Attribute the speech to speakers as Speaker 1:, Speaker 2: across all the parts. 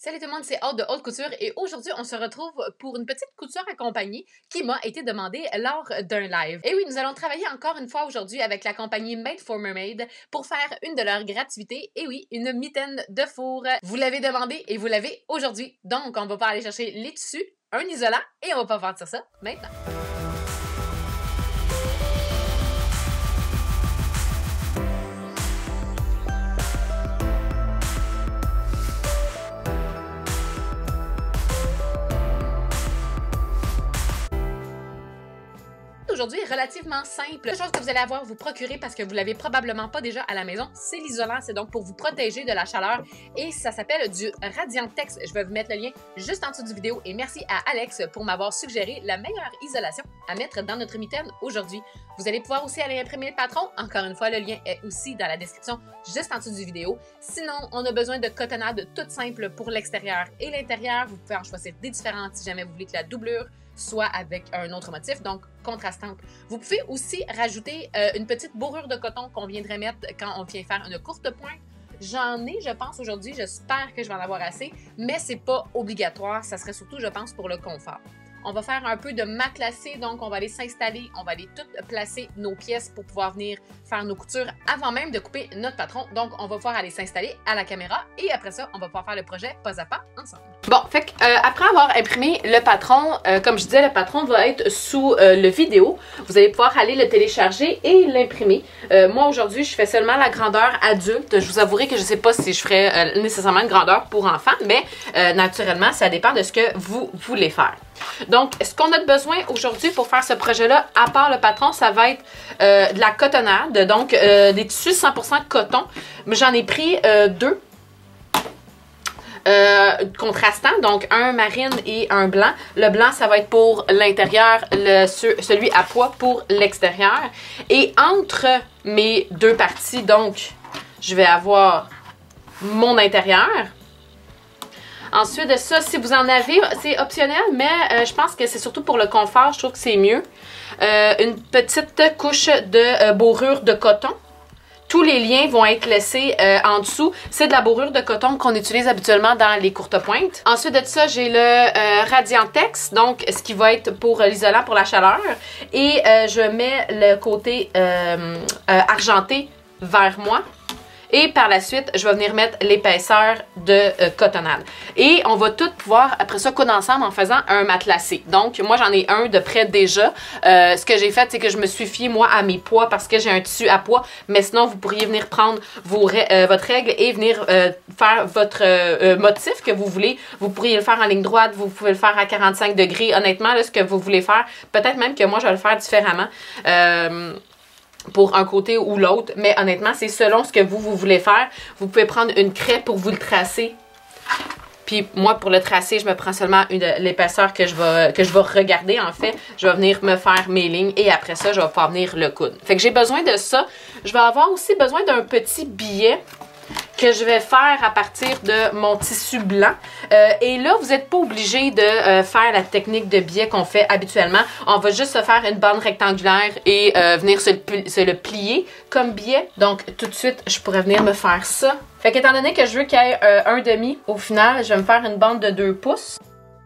Speaker 1: Salut tout le monde, c'est Aude de Haute Couture et aujourd'hui, on se retrouve pour une petite couture accompagnée qui m'a été demandée lors d'un live. Et oui, nous allons travailler encore une fois aujourd'hui avec la compagnie Made for Mermaid pour faire une de leurs gratuités. Et oui, une mitaine de four. Vous l'avez demandé et vous l'avez aujourd'hui. Donc, on va pas aller chercher les tissus, un isolant et on va pas partir ça maintenant. Aujourd'hui est relativement simple. La chose que vous allez avoir vous procurer parce que vous l'avez probablement pas déjà à la maison, c'est l'isolant. C'est donc pour vous protéger de la chaleur et ça s'appelle du Radiantex. Je vais vous mettre le lien juste en dessous du vidéo et merci à Alex pour m'avoir suggéré la meilleure isolation à mettre dans notre mitaine aujourd'hui. Vous allez pouvoir aussi aller imprimer le patron. Encore une fois, le lien est aussi dans la description juste en dessous du vidéo. Sinon, on a besoin de cotonnade toute simple pour l'extérieur et l'intérieur. Vous pouvez en choisir des différentes si jamais vous voulez que la doublure soit avec un autre motif, donc contrastante. Vous pouvez aussi rajouter une petite bourrure de coton qu'on viendrait mettre quand on vient faire une courte pointe. J'en ai, je pense, aujourd'hui. J'espère que je vais en avoir assez, mais c'est pas obligatoire. Ça serait surtout, je pense, pour le confort. On va faire un peu de matelassé, donc on va aller s'installer, on va aller toutes placer nos pièces pour pouvoir venir faire nos coutures avant même de couper notre patron. Donc, on va pouvoir aller s'installer à la caméra et après ça, on va pouvoir faire le projet pas à pas ensemble. Bon, fait que, après avoir imprimé le patron, comme je disais, le patron va être sous le vidéo. Vous allez pouvoir aller le télécharger et l'imprimer. Moi, aujourd'hui, je fais seulement la grandeur adulte. Je vous avouerai que je sais pas si je ferai nécessairement une grandeur pour enfants, mais naturellement, ça dépend de ce que vous voulez faire. Donc, ce qu'on a besoin aujourd'hui pour faire ce projet-là, à part le patron, ça va être de la cotonnade, donc des tissus 100% coton. J'en ai pris deux contrastants, donc un marine et un blanc. Le blanc, ça va être pour l'intérieur, celui à pois pour l'extérieur. Et entre mes deux parties, donc, je vais avoir mon intérieur. Ensuite de ça, si vous en avez, c'est optionnel, mais je pense que c'est surtout pour le confort, je trouve que c'est mieux. Une petite couche de bourrure de coton. Tous les liens vont être laissés en dessous. C'est de la bourrure de coton qu'on utilise habituellement dans les courtes pointes. Ensuite de ça, j'ai le Radiantex, donc ce qui va être pour l'isolant pour la chaleur. Et je mets le côté argenté vers moi. Et par la suite, je vais venir mettre l'épaisseur de cotonnade. Et on va tout pouvoir, après ça, coudre ensemble en faisant un matelassé. Donc, moi, j'en ai un de près déjà. Ce que j'ai fait, c'est que je me suis fiée, moi, à mes poids parce que j'ai un tissu à poids. Mais sinon, vous pourriez venir prendre votre règle et venir faire votre motif que vous voulez. Vous pourriez le faire en ligne droite, vous pouvez le faire à 45 degrés. Honnêtement, là, ce que vous voulez faire, peut-être même que moi, je vais le faire différemment. Pour un côté ou l'autre, mais honnêtement, c'est selon ce que vous voulez faire. Vous pouvez prendre une craie pour vous le tracer. Puis moi, pour le tracer, je me prends seulement l'épaisseur que je vais regarder, en fait. Je vais venir me faire mes lignes et après ça, je vais pouvoir venir le coudre. Fait que j'ai besoin de ça. Je vais avoir aussi besoin d'un petit billet que je vais faire à partir de mon tissu blanc. Et là, vous n'êtes pas obligé de faire la technique de biais qu'on fait habituellement. On va juste se faire une bande rectangulaire et venir se le plier comme biais. Donc, tout de suite, je pourrais venir me faire ça. Fait qu'étant donné que je veux qu'il y ait un demi, au final, je vais me faire une bande de 2 pouces.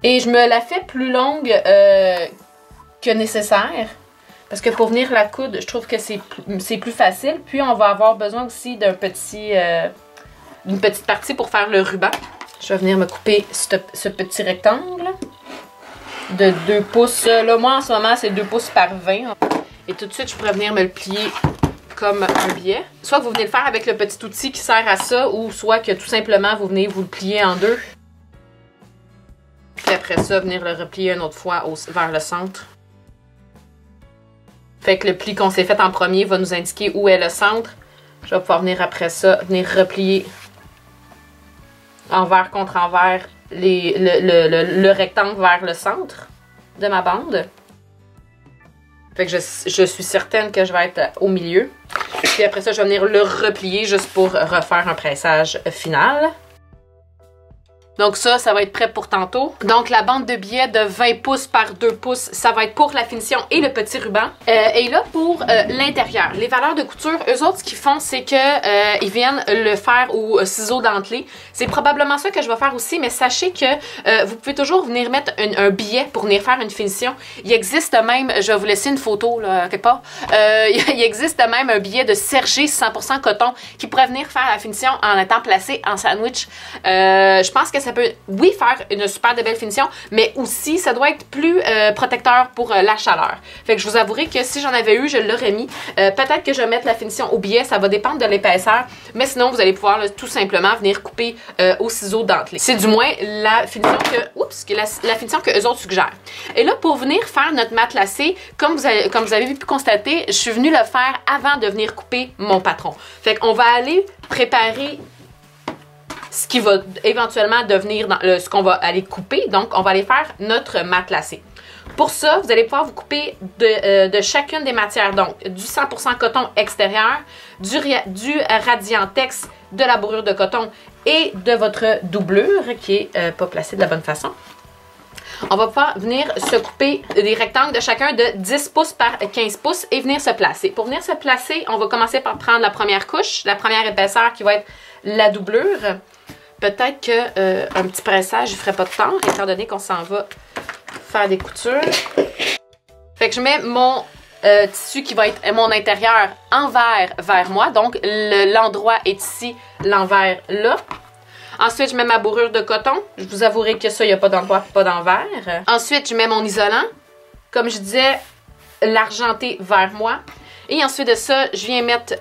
Speaker 1: Et je me la fais plus longue que nécessaire. Parce que pour venir la coudre, je trouve que c'est plus facile. Puis, on va avoir besoin aussi d'un petit... d'une petite partie pour faire le ruban. Je vais venir me couper ce petit rectangle de 2 pouces. Là, moi, en ce moment, c'est 2 pouces par 20. Et tout de suite, je pourrais venir me le plier comme un billet. Soit que vous venez le faire avec le petit outil qui sert à ça, ou soit que tout simplement, vous venez vous le plier en deux. Puis après ça, venir le replier une autre fois vers le centre. Fait que le pli qu'on s'est fait en premier va nous indiquer où est le centre. Je vais pouvoir venir après ça, venir replier envers contre envers le rectangle vers le centre de ma bande. Fait que je suis certaine que je vais être au milieu. Puis après ça, je vais venir le replier juste pour refaire un pressage final. Donc ça va être prêt pour tantôt. Donc la bande de billets de 20 pouces par 2 pouces, ça va être pour la finition et le petit ruban. Et là, pour l'intérieur, les valeurs de couture, eux autres, ce qu'ils font, c'est que ils viennent le faire au ciseau dentelé. C'est probablement ça que je vais faire aussi, mais sachez que vous pouvez toujours venir mettre un billet pour venir faire une finition. Il existe même, je vais vous laisser une photo là, quelque part, il existe même un billet de Sergé 100% coton qui pourrait venir faire la finition en étant placé en sandwich. Je pense que ça peut, oui, faire une super de belle finition, mais aussi, ça doit être plus protecteur pour la chaleur. Fait que je vous avouerai que si j'en avais eu, je l'aurais mis. Peut-être que je vais mettre la finition au billet, ça va dépendre de l'épaisseur, mais sinon, vous allez pouvoir là, tout simplement venir couper au ciseau dentelé. C'est du moins la finition la finition que eux autres suggèrent. Et là, pour venir faire notre matelassé, comme vous avez pu constater, je suis venue le faire avant de venir couper mon patron. Fait qu'on va aller préparer ce qui va éventuellement devenir ce qu'on va aller couper. Donc, on va aller faire notre matelassé. Pour ça, vous allez pouvoir vous couper de chacune des matières. Donc, du 100% coton extérieur, du Radiantex, de la bourrure de coton et de votre doublure qui est pas placée de la bonne façon. On va pouvoir venir se couper des rectangles de chacun de 10 pouces par 15 pouces et venir se placer. Pour venir se placer, on va commencer par prendre la première couche, la première épaisseur qui va être la doublure. Peut-être qu'un petit pressage, je ne ferai pas de temps, étant donné qu'on s'en va faire des coutures. Fait que je mets mon tissu qui va être mon intérieur envers vers moi. Donc, l'endroit est ici, l'envers là. Ensuite, je mets ma bourrure de coton. Je vous avouerai que ça, il n'y a pas d'endroit, pas d'envers. Ensuite, je mets mon isolant. Comme je disais, l'argenté vers moi. Et ensuite de ça, je viens mettre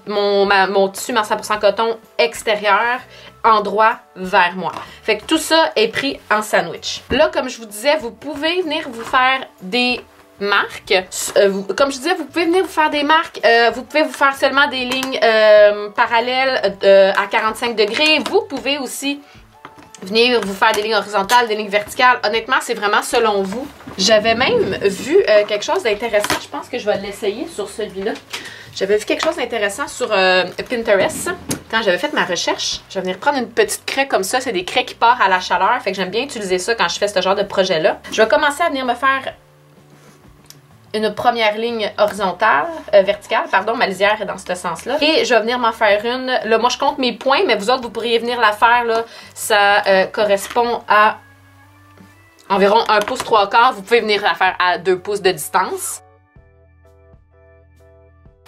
Speaker 1: mon tissu, ma 100% coton extérieur, endroit vers moi. Fait que tout ça est pris en sandwich. Là, comme je vous disais, vous pouvez venir vous faire des marques. Comme je disais, vous pouvez venir vous faire des marques. Vous pouvez vous faire seulement des lignes parallèles à 45 degrés. Vous pouvez aussi venir vous faire des lignes horizontales, des lignes verticales. Honnêtement, c'est vraiment selon vous. J'avais même vu quelque chose d'intéressant. Je pense que je vais l'essayer sur celui-là. J'avais vu quelque chose d'intéressant sur Pinterest. Quand j'avais fait ma recherche, je vais venir prendre une petite craie comme ça. C'est des craies qui partent à la chaleur. Fait que j'aime bien utiliser ça quand je fais ce genre de projet-là. Je vais commencer à venir me faire une première ligne horizontale, verticale, pardon, ma lisière est dans ce sens-là. Et je vais venir m'en faire une. Là, moi, je compte mes points, mais vous autres, vous pourriez venir la faire, là. Ça correspond à environ 1 pouce 3/4. Vous pouvez venir la faire à 2 pouces de distance.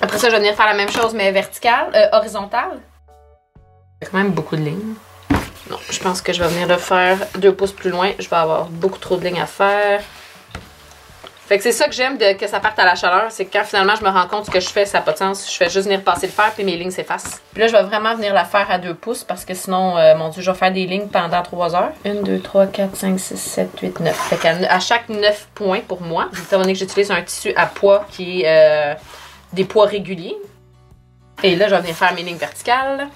Speaker 1: Après ça, je vais venir faire la même chose, mais verticale, horizontale. Il y a quand même beaucoup de lignes. Non, je pense que je vais venir le faire 2 pouces plus loin. Je vais avoir beaucoup trop de lignes à faire. Fait que c'est ça que j'aime que ça parte à la chaleur, c'est que quand finalement je me rends compte que je fais, ça n'a pas de sens. Je fais juste venir passer le fer puis mes lignes s'effacent. Puis là, je vais vraiment venir la faire à 2 pouces parce que sinon, mon Dieu, je vais faire des lignes pendant 3 heures. 1, 2, 3, 4, 5, 6, 7, 8, 9. Fait qu'à chaque 9 points pour moi, étant donné que j'utilise un tissu à poids qui est des poids réguliers. Et là, je vais venir faire mes lignes verticales.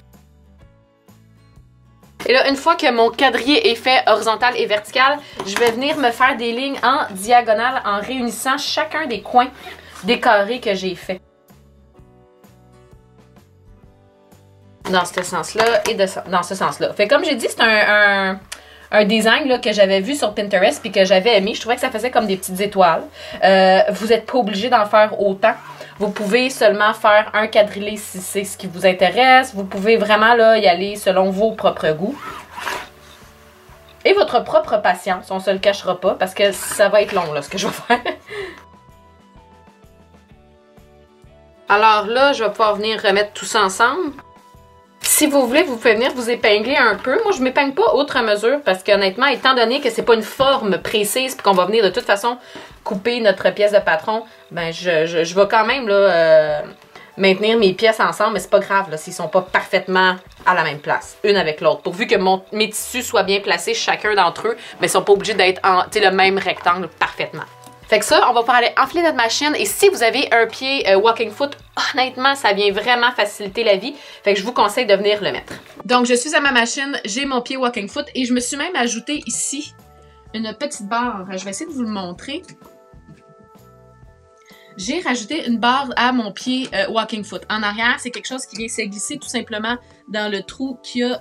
Speaker 1: Et là, une fois que mon quadrillé est fait horizontal et vertical, je vais venir me faire des lignes en diagonale en réunissant chacun des coins des carrés que j'ai fait. Dans ce sens-là et dans ce sens-là. Fait comme j'ai dit, c'est un design là, que j'avais vu sur Pinterest puis que j'avais aimé. Je trouvais que ça faisait comme des petites étoiles. Vous n'êtes pas obligé d'en faire autant. Vous pouvez seulement faire un quadrillé si c'est ce qui vous intéresse. Vous pouvez vraiment là, y aller selon vos propres goûts. Et votre propre patience, on ne se le cachera pas parce que ça va être long là, ce que je vais faire. Alors là, je vais pouvoir venir remettre tout ça ensemble. Si vous voulez, vous pouvez venir vous épingler un peu. Moi, je ne m'épingle pas outre mesure parce qu'honnêtement, étant donné que c'est pas une forme précise et qu'on va venir de toute façon couper notre pièce de patron, ben je vais quand même là, maintenir mes pièces ensemble, mais c'est pas grave s'ils sont pas parfaitement à la même place, une avec l'autre. Pourvu que mes tissus soient bien placés, chacun d'entre eux, mais ils sont pas obligés d'être le même rectangle parfaitement. Fait que ça, on va pouvoir aller enfiler notre machine. Et si vous avez un pied walking foot, honnêtement, ça vient vraiment faciliter la vie. Fait que je vous conseille de venir le mettre. Donc, je suis à ma machine, j'ai mon pied walking foot et je me suis même ajouté ici une petite barre. Je vais essayer de vous le montrer. J'ai rajouté une barre à mon pied walking foot. En arrière, c'est quelque chose qui vient se glisser tout simplement dans le trou qu'il y a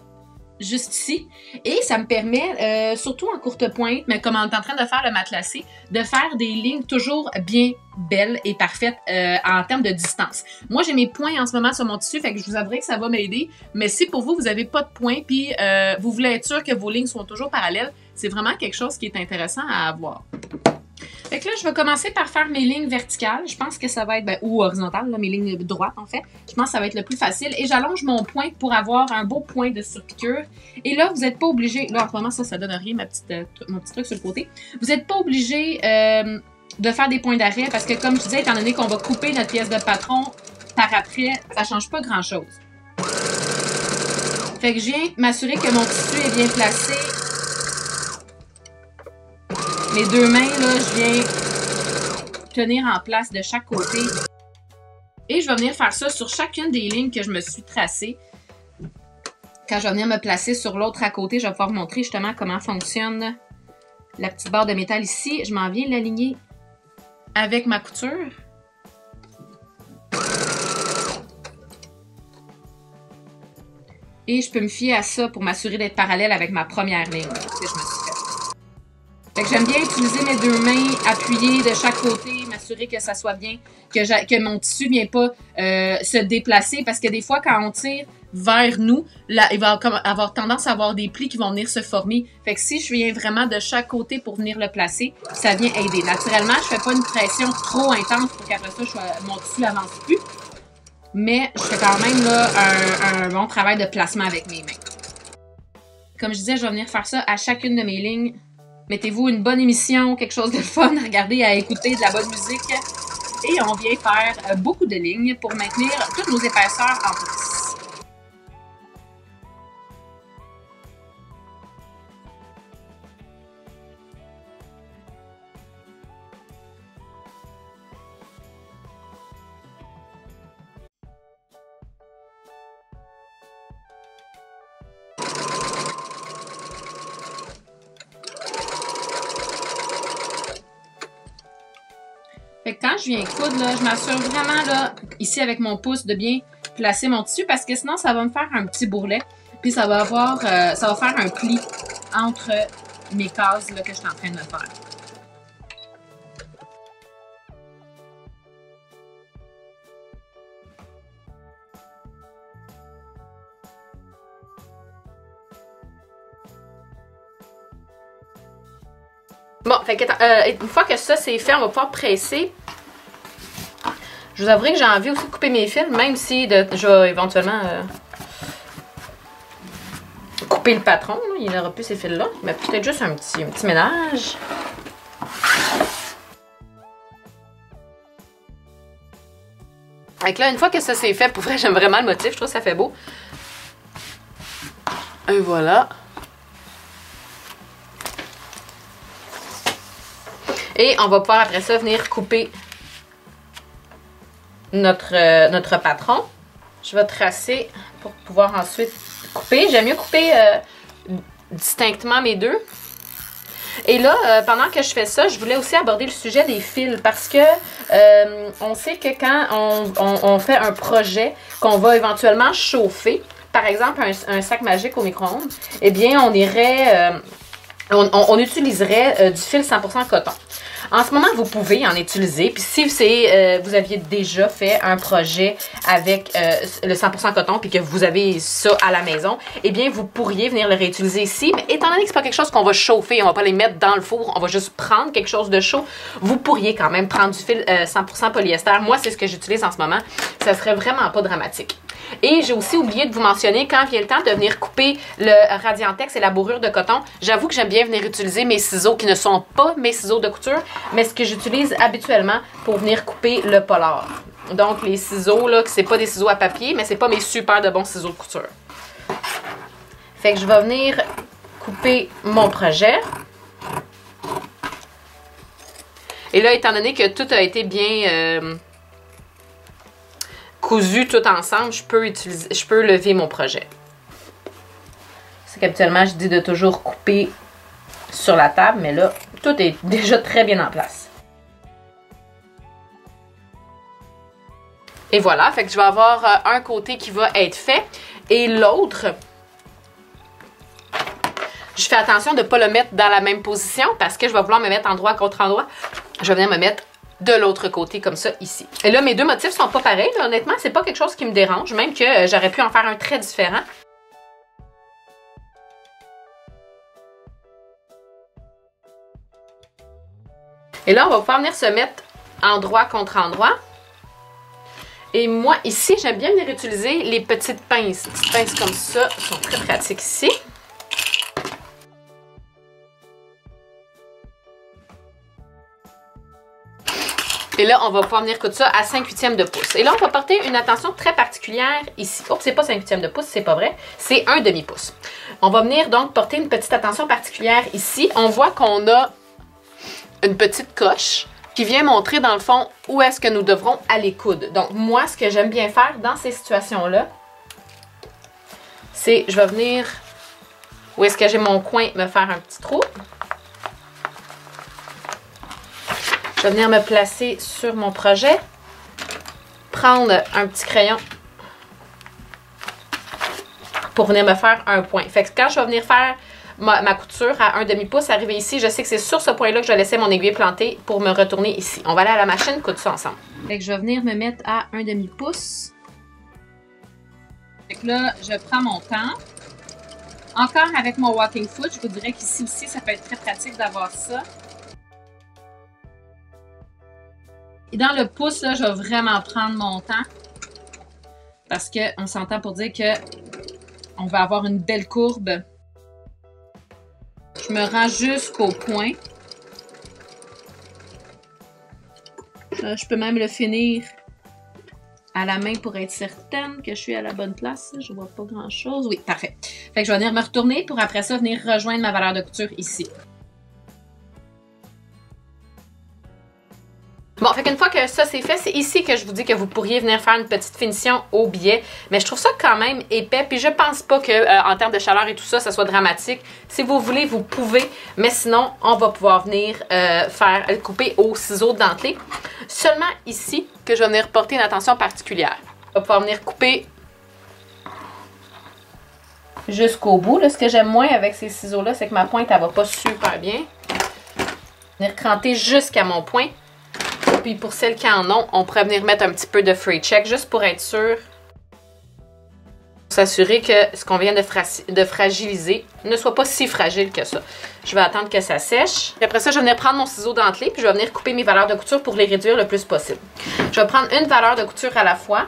Speaker 1: juste ici. Et ça me permet, surtout en courte pointe, mais comme on est en train de faire le matelassé, de faire des lignes toujours bien belles et parfaites en termes de distance. Moi, j'ai mes points en ce moment sur mon tissu, fait que je vous avouerai que ça va m'aider. Mais si pour vous, vous n'avez pas de points, puis vous voulez être sûr que vos lignes sont toujours parallèles, c'est vraiment quelque chose qui est intéressant à avoir. Fait que là, je vais commencer par faire mes lignes verticales. Je pense que ça va être, ou horizontales, là, mes lignes droites en fait. Je pense que ça va être le plus facile. Et j'allonge mon point pour avoir un beau point de surpiqûre. Et là, vous n'êtes pas obligé, là en ce moment, ça donne rien, mon petit truc sur le côté. Vous n'êtes pas obligé de faire des points d'arrêt parce que comme je disais, étant donné qu'on va couper notre pièce de patron par après, ça change pas grand chose. Fait que je viens m'assurer que mon tissu est bien placé. Mes deux mains, là, je viens tenir en place de chaque côté. Et je vais venir faire ça sur chacune des lignes que je me suis tracées. Quand je vais venir me placer sur l'autre à côté, je vais pouvoir vous montrer justement comment fonctionne la petite barre de métal ici. Je m'en viens l'aligner avec ma couture. Et je peux me fier à ça pour m'assurer d'être parallèle avec ma première ligne que je me suis faite. Fait que j'aime bien utiliser mes deux mains appuyées de chaque côté, m'assurer que ça soit bien, que mon tissu ne vient pas se déplacer parce que des fois, quand on tire vers nous, là, il va avoir tendance à avoir des plis qui vont venir se former. Fait que si je viens vraiment de chaque côté pour venir le placer, ça vient aider. Naturellement, je ne fais pas une pression trop intense pour qu'après ça, mon tissu n'avance plus. Mais je fais quand même là, un bon travail de placement avec mes mains. Comme je disais, je vais venir faire ça à chacune de mes lignes. Mettez-vous une bonne émission, quelque chose de fun à regarder, à écouter, de la bonne musique. Et on vient faire beaucoup de lignes pour maintenir toutes nos épaisseurs en place. Fait que quand je viens coudre, là, je m'assure vraiment, là, ici avec mon pouce, de bien placer mon tissu parce que sinon, ça va me faire un petit bourrelet. Puis ça va faire un pli entre mes cases là, que je suis en train de faire. Bon, fait que, une fois que ça c'est fait, on va pouvoir presser. Je vous avouerai que j'ai envie aussi de couper mes fils, même si je vais éventuellement couper le patron. Là. Il n'aura plus ces fils-là. Mais peut-être juste un petit ménage. Fait que là, une fois que ça c'est fait, pour vrai, j'aime vraiment le motif. Je trouve que ça fait beau. Et voilà. Et on va pouvoir après ça venir couper notre patron. Je vais tracer pour pouvoir ensuite couper. J'aime mieux couper distinctement mes deux. Et là, pendant que je fais ça, je voulais aussi aborder le sujet des fils parce que on sait que quand on fait un projet qu'on va éventuellement chauffer, par exemple un sac magique au micro-ondes, eh bien on irait... on utiliserait du fil 100% coton. En ce moment, vous pouvez en utiliser. Puis si vous aviez déjà fait un projet avec le 100% coton puis que vous avez ça à la maison, eh bien, vous pourriez venir le réutiliser ici. Mais étant donné que c'est pas quelque chose qu'on va chauffer, on va pas les mettre dans le four, on va juste prendre quelque chose de chaud, vous pourriez quand même prendre du fil 100% polyester. Moi, c'est ce que j'utilise en ce moment. Ça serait vraiment pas dramatique. Et j'ai aussi oublié de vous mentionner, quand vient le temps de venir couper le Radiantex et la bourrure de coton, j'avoue que j'aime bien venir utiliser mes ciseaux qui ne sont pas mes ciseaux de couture, mais ce que j'utilise habituellement pour venir couper le polar. Donc les ciseaux, là, c'est pas des ciseaux à papier, mais c'est pas mes super de bons ciseaux de couture. Fait que je vais venir couper mon projet. Et là, étant donné que tout a été bien... cousu tout ensemble, je peux lever mon projet. C'est qu'habituellement, je dis de toujours couper sur la table, mais là, tout est déjà très bien en place. Et voilà, fait que je vais avoir un côté qui va être fait et l'autre Je fais attention de ne pas le mettre dans la même position parce que je vais vouloir me mettre endroit contre endroit. Je vais venir me mettre de l'autre côté comme ça ici. Et là, mes deux motifs sont pas pareils. Là, honnêtement, c'est pas quelque chose qui me dérange, même que j'aurais pu en faire un très différent. Et là, on va pouvoir venir se mettre endroit contre endroit. Et moi, ici, j'aime bien venir utiliser les petites pinces. Les petites pinces comme ça sont très pratiques ici. Et là, on va pouvoir venir coudre ça à 5/8 de pouce. Et là, on va porter une attention très particulière ici. Oh, c'est pas 5/8 de pouce, c'est pas vrai. C'est 1/2 pouce. On va venir donc porter une petite attention particulière ici. On voit qu'on a une petite coche qui vient montrer dans le fond où est-ce que nous devrons aller coudre. Donc moi, ce que j'aime bien faire dans ces situations-là, c'est je vais venir où est-ce que j'ai mon coin me faire un petit trou. Je vais venir me placer sur mon projet, prendre un petit crayon pour venir me faire un point. Fait que quand je vais venir faire ma couture à 1/2 pouce, arriver ici, je sais que c'est sur ce point-là que je vais laisser mon aiguille plantée pour me retourner ici. On va aller à la machine, coudre ça ensemble. Fait que je vais venir me mettre à 1/2 pouce. Fait que là, je prends mon temps. Encore avec mon walking foot, je vous dirais qu'ici aussi, ça peut être très pratique d'avoir ça. Et dans le pouce, là, je vais vraiment prendre mon temps parce qu'on s'entend pour dire que on va avoir une belle courbe. Je me rends jusqu'au point. Je peux même le finir à la main pour être certaine que je suis à la bonne place. Je vois pas grand-chose. Oui, parfait. Fait que je vais venir me retourner pour après ça venir rejoindre ma valeur de couture ici. Bon, fait qu'une fois que ça c'est fait, c'est ici que je vous dis que vous pourriez venir faire une petite finition au biais. Mais je trouve ça quand même épais. Puis je pense pas que en termes de chaleur et tout ça, ça soit dramatique. Si vous voulez, vous pouvez. Mais sinon, on va pouvoir venir couper au ciseau dentelé. Seulement ici que je vais venir porter une attention particulière. On va pouvoir venir couper jusqu'au bout. Là, ce que j'aime moins avec ces ciseaux-là, c'est que ma pointe, elle va pas super bien. Venir cranter jusqu'à mon point. Puis pour celles qui en ont, on pourrait venir mettre un petit peu de free check juste pour être sûr. Pour s'assurer que ce qu'on vient de fragiliser ne soit pas si fragile que ça. Je vais attendre que ça sèche. Puis après ça, je vais venir prendre mon ciseau dentelé puis je vais venir couper mes valeurs de couture pour les réduire le plus possible. Je vais prendre une valeur de couture à la fois.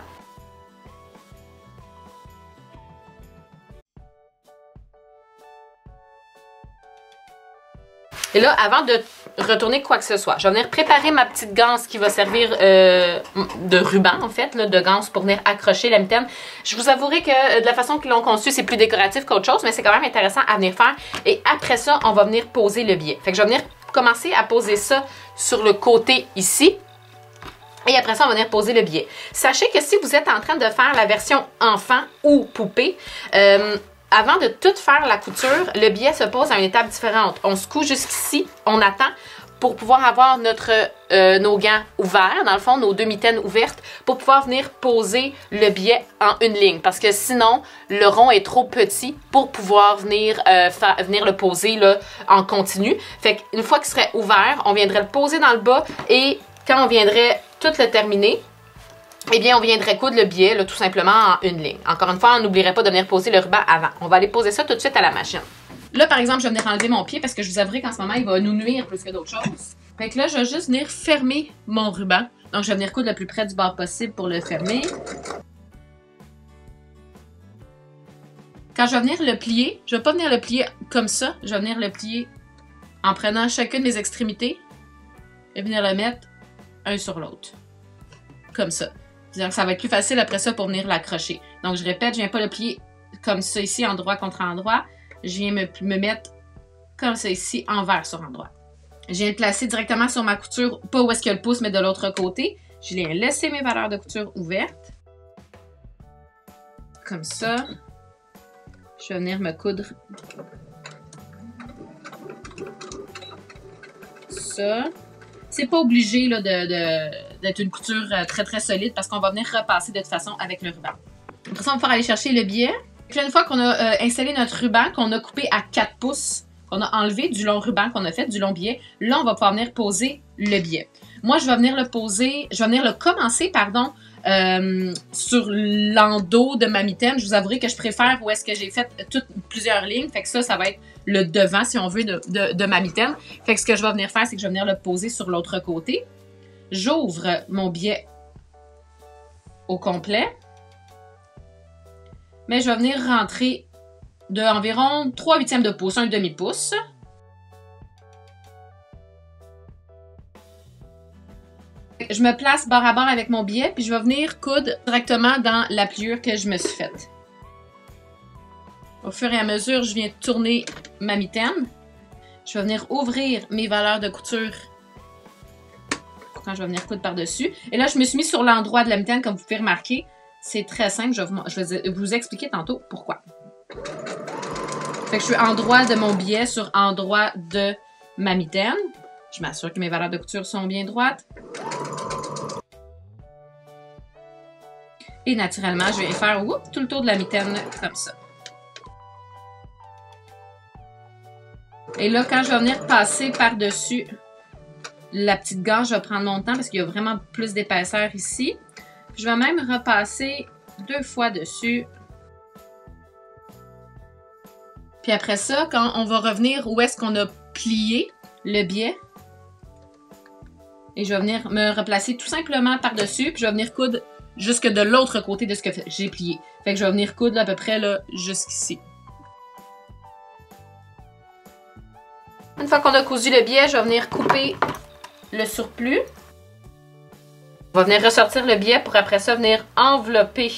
Speaker 1: Et là, avant de retourner quoi que ce soit, je vais venir préparer ma petite ganse qui va servir de ruban, en fait, là, de ganse pour venir accrocher la mitaine. Je vous avouerai que de la façon qu'ils l'ont conçu, c'est plus décoratif qu'autre chose, mais c'est quand même intéressant à venir faire. Et après ça, on va venir poser le biais. Fait que je vais venir commencer à poser ça sur le côté ici. Et après ça, on va venir poser le biais. Sachez que si vous êtes en train de faire la version enfant ou poupée, avant de tout faire la couture, le biais se pose à une étape différente. On se couche jusqu'ici, on attend pour pouvoir avoir nos gants ouverts, dans le fond, nos deux mitaines ouvertes, pour pouvoir venir poser le biais en une ligne. Parce que sinon, le rond est trop petit pour pouvoir venir le poser là, en continu. Fait qu'une fois qu'il serait ouvert, on viendrait le poser dans le bas et quand on viendrait tout le terminer, eh bien, on viendrait coudre le biais, là, tout simplement, en une ligne. Encore une fois, on n'oublierait pas de venir poser le ruban avant. On va aller poser ça tout de suite à la machine. Là, par exemple, je vais venir enlever mon pied parce que je vous avouerai qu'en ce moment, il va nous nuire plus que d'autres choses. Fait que là, je vais juste venir fermer mon ruban. Donc, je vais venir coudre le plus près du bord possible pour le fermer. Quand je vais venir le plier, je ne vais pas venir le plier comme ça. Je vais venir le plier en prenant chacune des extrémités et venir le mettre un sur l'autre. Comme ça. C'est-à-dire que ça va être plus facile après ça pour venir l'accrocher. Donc, je répète, je ne viens pas le plier comme ça ici, endroit contre endroit. Je viens me mettre comme ça ici, envers sur endroit. Je viens le placer directement sur ma couture, pas où est-ce qu'il y a le pouce, mais de l'autre côté. Je viens laisser mes valeurs de couture ouvertes. Comme ça. Je vais venir me coudre ça. C'est pas obligé là, d'être une couture très très solide parce qu'on va venir repasser de toute façon avec le ruban. Après ça, on va pouvoir aller chercher le biais. Puis une fois qu'on a installé notre ruban, qu'on a coupé à 4 pouces, qu'on a enlevé du long ruban qu'on a fait, du long billet, là, on va pouvoir venir poser le billet. Moi, je vais venir le poser, je vais venir le commencer, pardon, sur l'endos de ma mitaine. Je vous avouerai que je préfère où est-ce que j'ai fait plusieurs lignes. Fait que ça va être le devant, si on veut, de ma mitaine. Fait que ce que je vais venir faire, c'est que je vais venir le poser sur l'autre côté. J'ouvre mon billet au complet. Mais je vais venir rentrer de environ 3/8 de pouce, un demi-pouce. Je me place bord à bord avec mon billet, puis je vais venir coudre directement dans la pliure que je me suis faite. Au fur et à mesure, je viens tourner ma mitaine. Je vais venir ouvrir mes valeurs de couture quand je vais venir coudre par-dessus. Et là, je me suis mis sur l'endroit de la mitaine, comme vous pouvez remarquer. C'est très simple, je vais vous expliquer tantôt pourquoi. Fait que je suis endroit de mon billet sur endroit de ma mitaine. Je m'assure que mes valeurs de couture sont bien droites. Et naturellement, je vais faire tout le tour de la mitaine comme ça. Et là, quand je vais venir passer par-dessus la petite gorge, je vais prendre mon temps parce qu'il y a vraiment plus d'épaisseur ici. Je vais même repasser 2 fois dessus. Puis après ça, quand on va revenir où est-ce qu'on a plié le billet, et je vais venir me replacer tout simplement par-dessus, puis je vais venir coudre jusque de l'autre côté de ce que j'ai plié. Fait que je vais venir coudre à peu près là, jusqu'ici. Une fois qu'on a cousu le billet, je vais venir couper le surplus. On va venir ressortir le billet pour après ça venir envelopper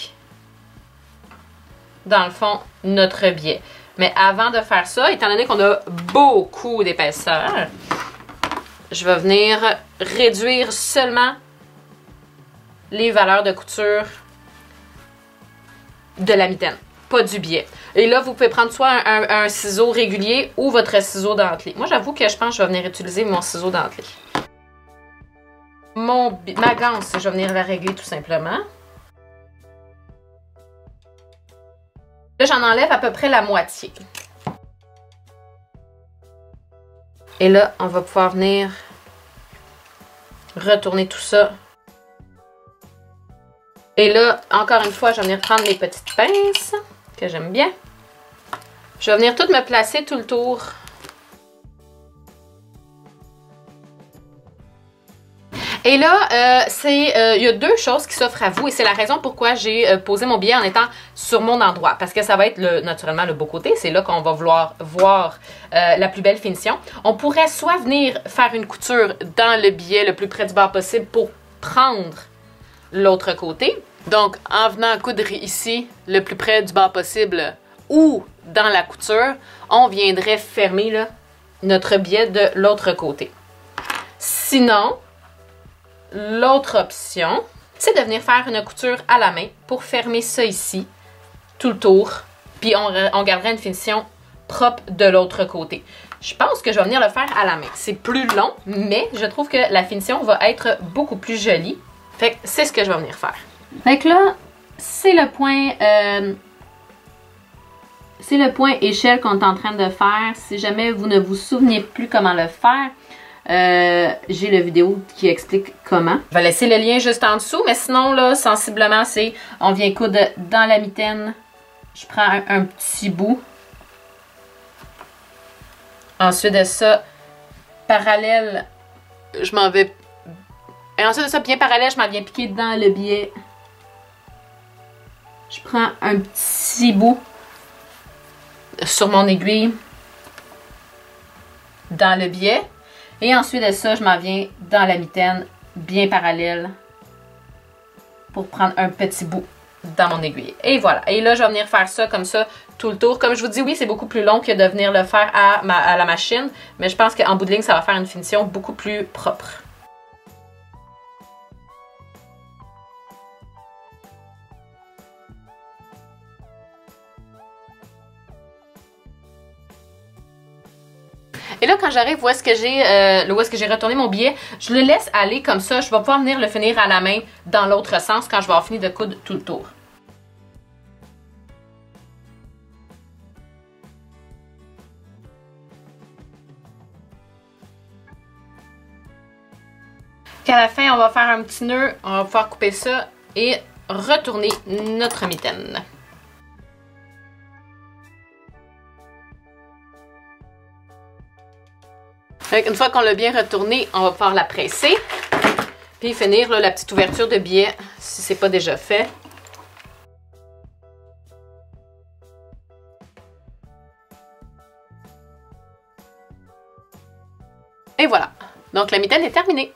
Speaker 1: dans le fond notre billet. Mais avant de faire ça, étant donné qu'on a beaucoup d'épaisseur, je vais venir réduire seulement les valeurs de couture de la mitaine, pas du billet. Et là, vous pouvez prendre soit un ciseau régulier ou votre ciseau dentelé. Moi, j'avoue que je pense que je vais venir utiliser mon ciseau dentelé. Ma ganse, je vais venir la régler tout simplement. Là, j'en enlève à peu près la moitié. Et là, on va pouvoir venir retourner tout ça. Et là, encore une fois, je vais venir prendre mes petites pinces, que j'aime bien. Je vais venir tout me placer tout le tour. Et là, il y a 2 choses qui s'offrent à vous et c'est la raison pourquoi j'ai posé mon billet en étant sur mon endroit. Parce que ça va être naturellement le beau côté, c'est là qu'on va vouloir voir la plus belle finition. On pourrait soit venir faire une couture dans le billet le plus près du bord possible pour prendre l'autre côté. Donc, en venant coudre ici le plus près du bord possible ou dans la couture, on viendrait fermer là, notre billet de l'autre côté. Sinon, l'autre option, c'est de venir faire une couture à la main pour fermer ça ici, tout le tour, puis on garderait une finition propre de l'autre côté. Je pense que je vais venir le faire à la main. C'est plus long, mais je trouve que la finition va être beaucoup plus jolie. Fait que c'est ce que je vais venir faire. Fait que là, c'est le point échelle qu'on est en train de faire. Si jamais vous ne vous souvenez plus comment le faire, j'ai la vidéo qui explique comment. Je vais laisser le lien juste en dessous, mais sinon là, sensiblement, c'est on vient coudre dans la mitaine. Je prends un petit bout. Ensuite de ça, parallèle, je m'en vais. Et ensuite de ça, bien parallèle, je m'en viens piquer dans le billet. Je prends un petit bout sur mon aiguille dans le billet. Et ensuite de ça, je m'en viens dans la mitaine, bien parallèle, pour prendre un petit bout dans mon aiguille. Et voilà. Et là, je vais venir faire ça comme ça tout le tour. Comme je vous dis, oui, c'est beaucoup plus long que de venir le faire à la machine, mais je pense qu'en bout de ligne, ça va faire une finition beaucoup plus propre. Et là, quand j'arrive où est-ce que j'ai retourné mon billet, je le laisse aller comme ça. Je vais pouvoir venir le finir à la main dans l'autre sens quand je vais avoir fini de coudre tout le tour. Qu'à la fin, on va faire un petit nœud, on va pouvoir couper ça et retourner notre mitaine. Une fois qu'on l'a bien retourné, on va pouvoir la presser. Puis finir là, la petite ouverture de biais, si c'est pas déjà fait. Et voilà. Donc la mitaine est terminée.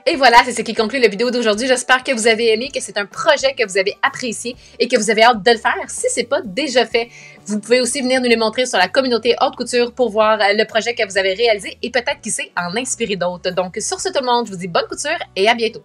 Speaker 1: Et voilà, c'est ce qui conclut la vidéo d'aujourd'hui. J'espère que vous avez aimé, que c'est un projet que vous avez apprécié et que vous avez hâte de le faire si c'est pas déjà fait. Vous pouvez aussi venir nous les montrer sur la communauté Haute Couture pour voir le projet que vous avez réalisé et peut-être, qui sait, en inspirer d'autres. Donc sur ce tout le monde, je vous dis bonne couture et à bientôt.